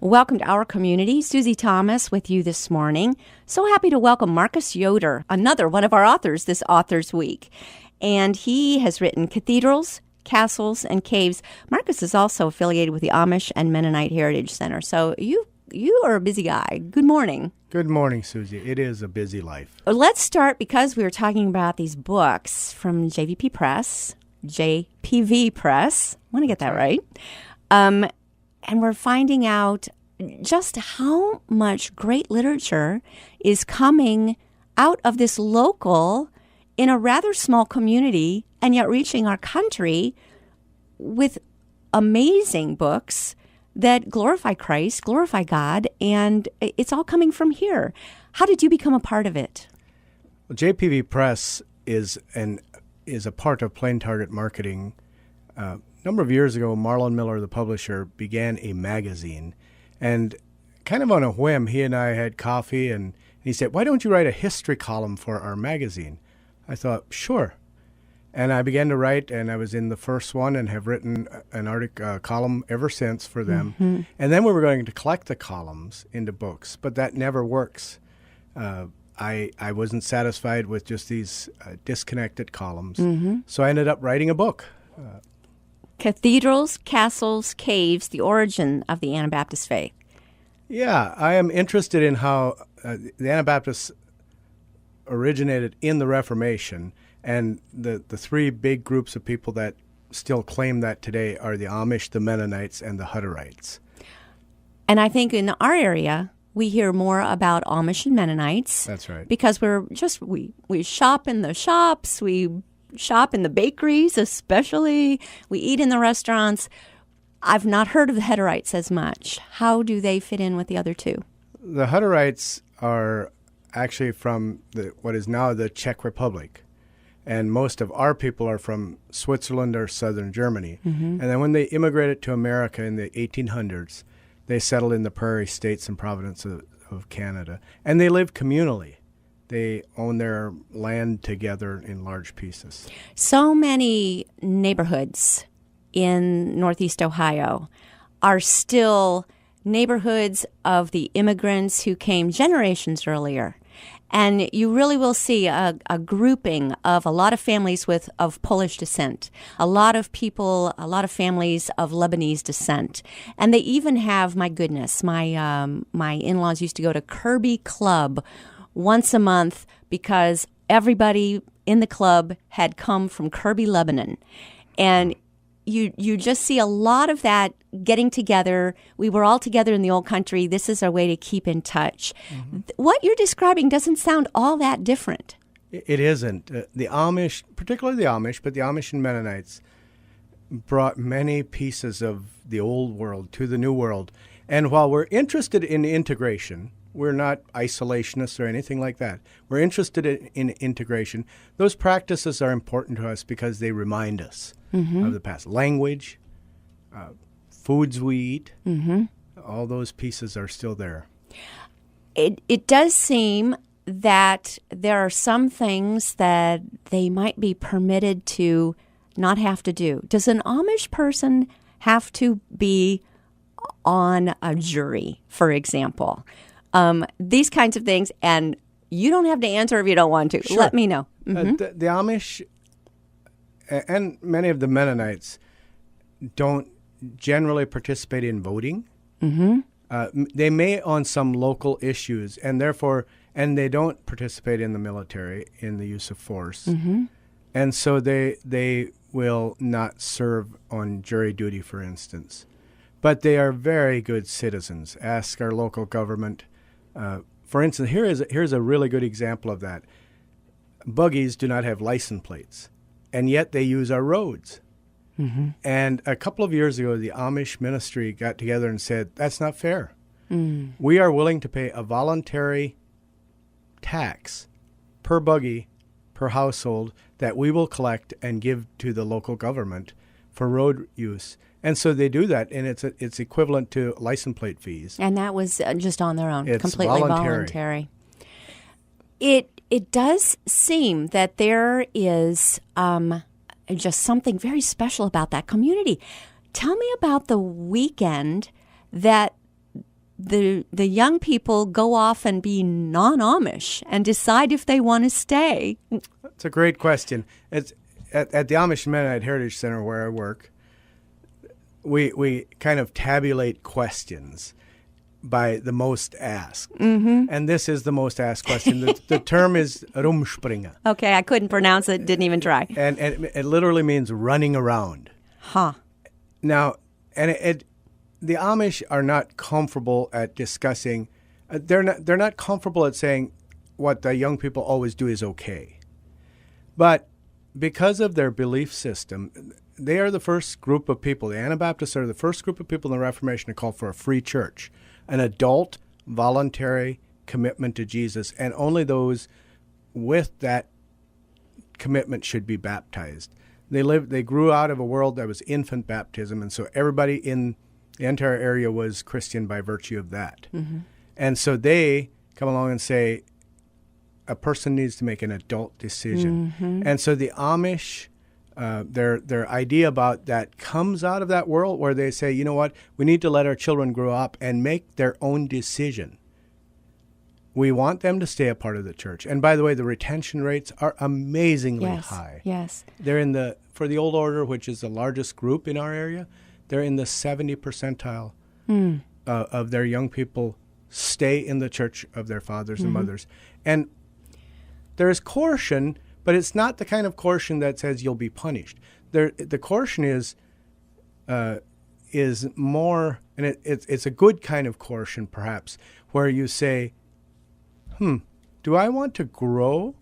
Welcome to our community. Susie Thomas with you this morning. So happy to welcome Marcus Yoder, another one of our authors this Authors Week. And he has written Cathedrals, Castles, and Caves. Marcus is also affiliated with the Amish and Mennonite Heritage Center. So you are a busy guy. Good morning. Good morning, Susie. It is a busy life. Let's start because we were talking about these books from JPV Press. I want to get that right. And we're finding out just how much great literature is coming out of this local, in a rather small community, and yet reaching our country with amazing books that glorify Christ, glorify God, and it's all coming from here. How did you become a part of it? Well, JPV Press is a part of Plain Target Marketing. A number of years ago, Marlon Miller, the publisher, began a magazine. And kind of on a whim, he and I had coffee, and he said, "Why don't you write a history column for our magazine?" I thought, sure. And I began to write, and I was in the first one and have written an article, column ever since for them. Mm-hmm. And then we were going to collect the columns into books, but that never works. I wasn't satisfied with just these disconnected columns. Mm-hmm. So I ended up writing a book. Cathedrals, Castles, Caves, the Origin of the Anabaptist Faith. Yeah, I am interested in how the Anabaptists originated in the Reformation, and the three big groups of people that still claim that today are the Amish, the Mennonites, and the Hutterites. And I think in our area, we hear more about Amish and Mennonites. That's right. Because we shop in the shops, we shop in the bakeries especially, we eat in the restaurants. I've not heard of the Hutterites as much. How do they fit in with the other two? The Hutterites are actually from what is now the Czech Republic. And most of our people are from Switzerland or southern Germany. Mm-hmm. And then when they immigrated to America in the 1800s, they settled in the prairie states and provinces of Canada. And they live communally. They own their land together in large pieces. So many neighborhoods in Northeast Ohio are still neighborhoods of the immigrants who came generations earlier. And you really will see a grouping of a lot of families of Polish descent, a lot of families of Lebanese descent. And they even have, my goodness, my in-laws used to go to Kirby Club once a month because everybody in the club had come from Kirby, Lebanon. And you just see a lot of that getting together. We were all together in the old country. This is our way to keep in touch. Mm-hmm. What you're describing doesn't sound all that different. It isn't. The Amish, particularly the Amish, but the Amish and Mennonites brought many pieces of the old world to the new world. And while we're interested in integration, we're not isolationists or anything like that. We're interested in integration. Those practices are important to us because they remind us mm-hmm. of the past. Language, foods we eat, mm-hmm. all those pieces are still there. It does seem that there are some things that they might be permitted to not have to do. Does an Amish person have to be on a jury, for example? These kinds of things, and you don't have to answer if you don't want to. Sure. Let me know. Mm-hmm. The Amish and many of the Mennonites don't generally participate in voting. Mm-hmm. They may on some local issues, and they don't participate in the military in the use of force. Mm-hmm. And so they will not serve on jury duty, for instance. But they are very good citizens. Ask our local government. For instance, here's a really good example of that. Buggies do not have license plates, and yet they use our roads. Mm-hmm. And a couple of years ago, the Amish ministry got together and said, that's not fair. Mm. We are willing to pay a voluntary tax per buggy, per household, that we will collect and give to the local government for road use. And so they do that, and it's equivalent to license plate fees. And that was just on their own, it's completely voluntary. It does seem that there is just something very special about that community. Tell me about the weekend that the young people go off and be non-Amish and decide if they want to stay? That's a great question. It's at the Amish Mennonite Heritage Center where I work. We kind of tabulate questions by the most asked. Mm-hmm. And this is the most asked question. The term is rumspringa. Okay, I couldn't pronounce it, didn't even try. And it literally means running around. Huh. Now, the Amish are not comfortable at discussing, they're not comfortable at saying what the young people always do is okay. But because of their belief system, they are the first group of people, the Anabaptists are the first group of people in the Reformation to call for a free church, an adult, voluntary commitment to Jesus, and only those with that commitment should be baptized. They grew out of a world that was infant baptism, and so everybody in the entire area was Christian by virtue of that. Mm-hmm. And so they come along and say, a person needs to make an adult decision. Mm-hmm. And so the Amish, their idea about that comes out of that world where they say, you know what, we need to let our children grow up and make their own decision. We want them to stay a part of the church. And by the way, the retention rates are amazingly high. Yes. They're for the Old Order, which is the largest group in our area, they're in the 70 percentile of their young people stay in the church of their fathers and mothers. And there's coercion, but it's not the kind of coercion that says you'll be punished. The coercion is more, and it's a good kind of coercion perhaps, where you say, do I want to grow?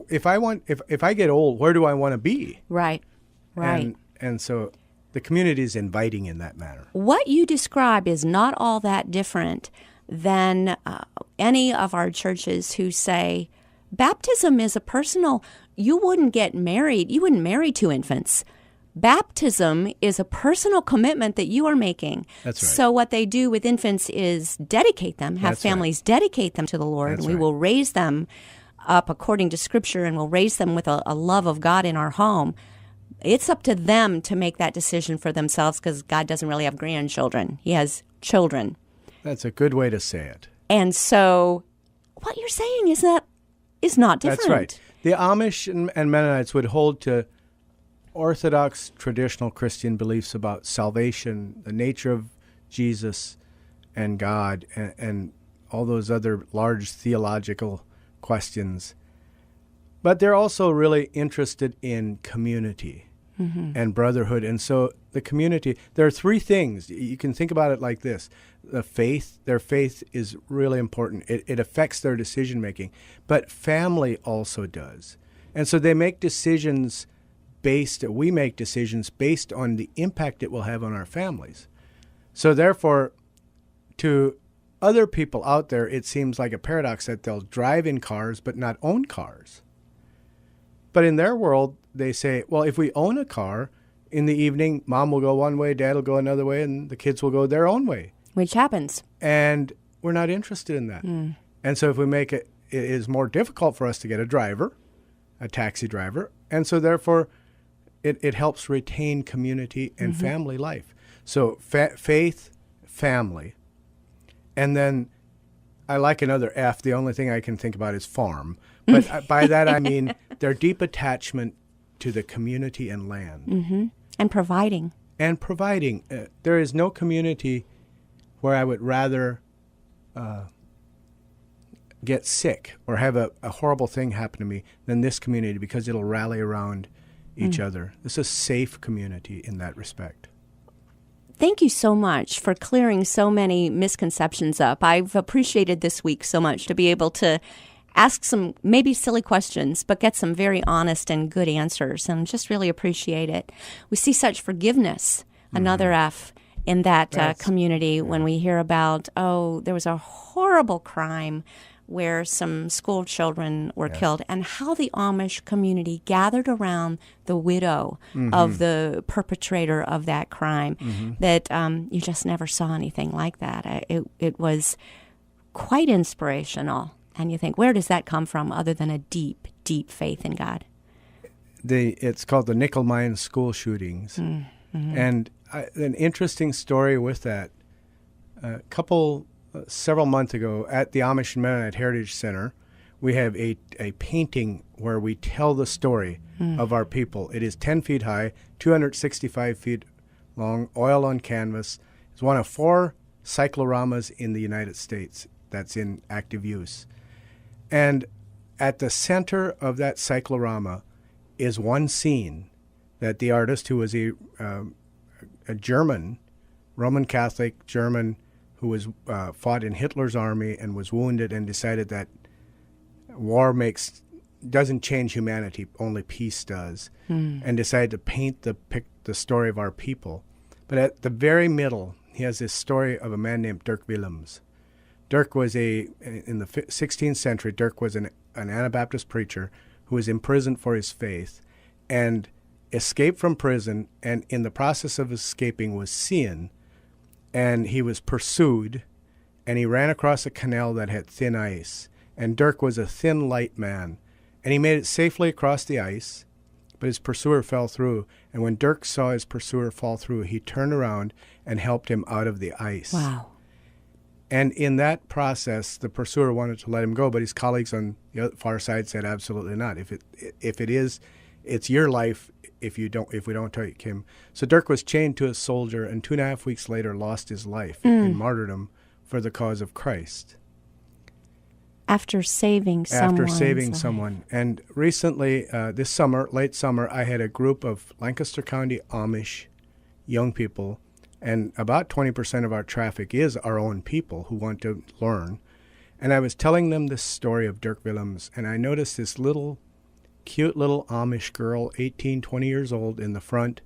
If I get old, where do I want to be? Right. And so the community is inviting in that manner. What you describe is not all that different than any of our churches who say baptism is a personal. You wouldn't marry two infants. Baptism is a personal commitment that you are making. That's right. So what they do with infants is dedicate them, have families dedicate them to the Lord, and we will raise them up according to Scripture, and we'll raise them with a love of God in our home. It's up to them to make that decision for themselves, because God doesn't really have grandchildren. He has children. That's a good way to say it. And so what you're saying is not different. That's right. The Amish and Mennonites would hold to Orthodox traditional Christian beliefs about salvation, the nature of Jesus and God, and all those other large theological questions. But they're also really interested in community and brotherhood. And so the community, there are three things. You can think about it like this. Their faith is really important. It affects their decision making. But family also does. And so they make decisions we make decisions based on the impact it will have on our families. So therefore, to other people out there, it seems like a paradox that they'll drive in cars but not own cars. But in their world, they say, well, if we own a car, in the evening, mom will go one way, dad will go another way, and the kids will go their own way. Which happens. And we're not interested in that. And so if we make it is more difficult for us to get a taxi driver, and so therefore it helps retain community and family life. So faith, family, and then I like another F. The only thing I can think about is farm. But by that I mean their deep attachment to the community and land. And providing. There is no community where I would rather get sick or have a horrible thing happen to me than this community, because it'll rally around each other. This is a safe community in that respect. Thank you so much for clearing so many misconceptions up. I've appreciated this week so much to be able to ask some maybe silly questions, but get some very honest and good answers, and just really appreciate it. We see such forgiveness, another F, in that community when we hear about, there was a horrible crime where some school children were killed, and how the Amish community gathered around the widow of the perpetrator of that crime, that you just never saw anything like that. It was quite inspirational. And you think, where does that come from other than a deep, deep faith in God? It's called the Nickel Mine school shootings. And an interesting story with that, Several months ago at the Amish and Mennonite Heritage Center, we have a painting where we tell the story of our people. It is 10 feet high, 265 feet long, oil on canvas. It's one of 4 cycloramas in the United States that's in active use. And at the center of that cyclorama is one scene that the artist, who was a German, Roman Catholic German, who was fought in Hitler's army and was wounded and decided that war doesn't change humanity, only peace does, and decided to paint the story of our people. But at the very middle, he has this story of a man named Dirk Willems. Dirk was in the 16th century, Dirk was an Anabaptist preacher who was imprisoned for his faith and escaped from prison, and in the process of escaping was seen, and he was pursued, and he ran across a canal that had thin ice. And Dirk was a thin, light man, and he made it safely across the ice, but his pursuer fell through. And when Dirk saw his pursuer fall through, he turned around and helped him out of the ice. Wow. And in that process, the pursuer wanted to let him go, but his colleagues on the far side said, absolutely not. If it is, it's your life if we don't take him. So Dirk was chained to a soldier, and 2.5 weeks later lost his life in martyrdom for the cause of Christ. After saving someone. And recently, this summer, late summer, I had a group of Lancaster County Amish young people, and about 20% of our traffic is our own people who want to learn. And I was telling them this story of Dirk Willems, and I noticed this cute little Amish girl, 18, 20 years old, in the front.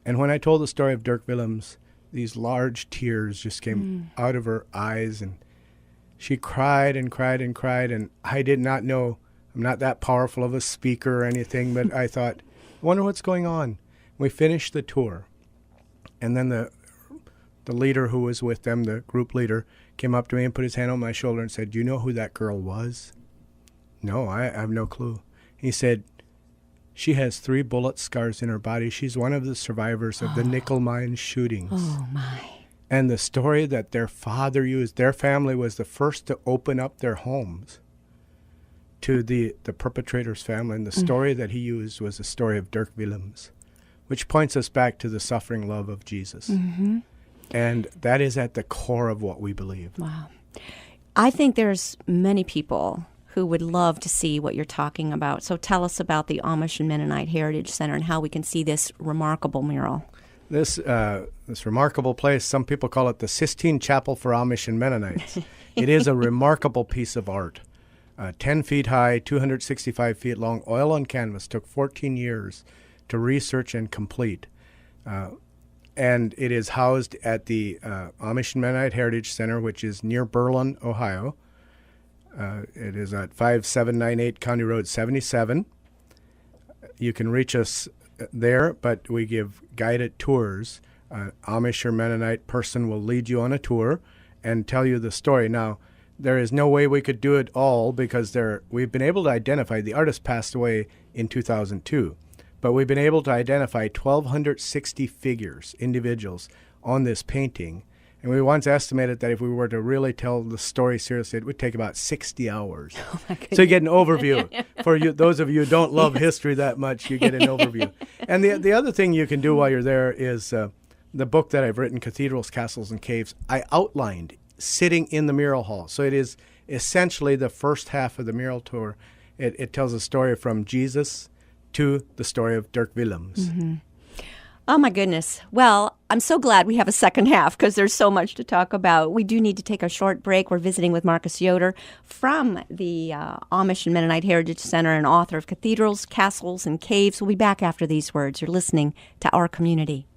And when I told the story of Dirk Willems, these large tears just came out of her eyes, and she cried and cried and cried, and I did not know. I'm not that powerful of a speaker or anything, but I thought, I wonder what's going on. We finished the tour, and then the leader who was with them, the group leader, came up to me and put his hand on my shoulder and said, "Do you know who that girl was?" "No, I have no clue." He said, "She has 3 bullet scars in her body. She's one of the survivors of the nickel mine shootings." Oh, my. And the story that their father used, their family was the first to open up their homes to the perpetrator's family. And the story that he used was the story of Dirk Willems, which points us back to the suffering love of Jesus. Mm-hmm. And that is at the core of what we believe. Wow. I think there's many people who would love to see what you're talking about. So tell us about the Amish and Mennonite Heritage Center and how we can see this remarkable mural. This remarkable place, some people call it the Sistine Chapel for Amish and Mennonites. It is a remarkable piece of art. 10 feet high, 265 feet long, oil on canvas, took 14 years to research and complete. And it is housed at the Amish and Mennonite Heritage Center, which is near Berlin, Ohio. It is at 5798 County Road 77. You can reach us there, but we give guided tours. Amish or Mennonite person will lead you on a tour and tell you the story. Now, there is no way we could do it all because we've been able to identify, the artist passed away in 2002, but we've been able to identify 1,260 figures, individuals, on this painting. And we once estimated that if we were to really tell the story seriously, it would take about 60 hours. Oh my goodness. So you get an overview. For you, those of you who don't love history that much, you get an overview. And the other thing you can do while you're there is the book that I've written, Cathedrals, Castles, and Caves, I outlined sitting in the mural hall. So it is essentially the first half of the mural tour. It tells a story from Jesus to the story of Dirk Willems. Mm-hmm. Oh, my goodness. Well, I'm so glad we have a second half because there's so much to talk about. We do need to take a short break. We're visiting with Marcus Yoder from the Amish and Mennonite Heritage Center and author of Cathedrals, Castles, and Caves. We'll be back after these words. You're listening to Our Community.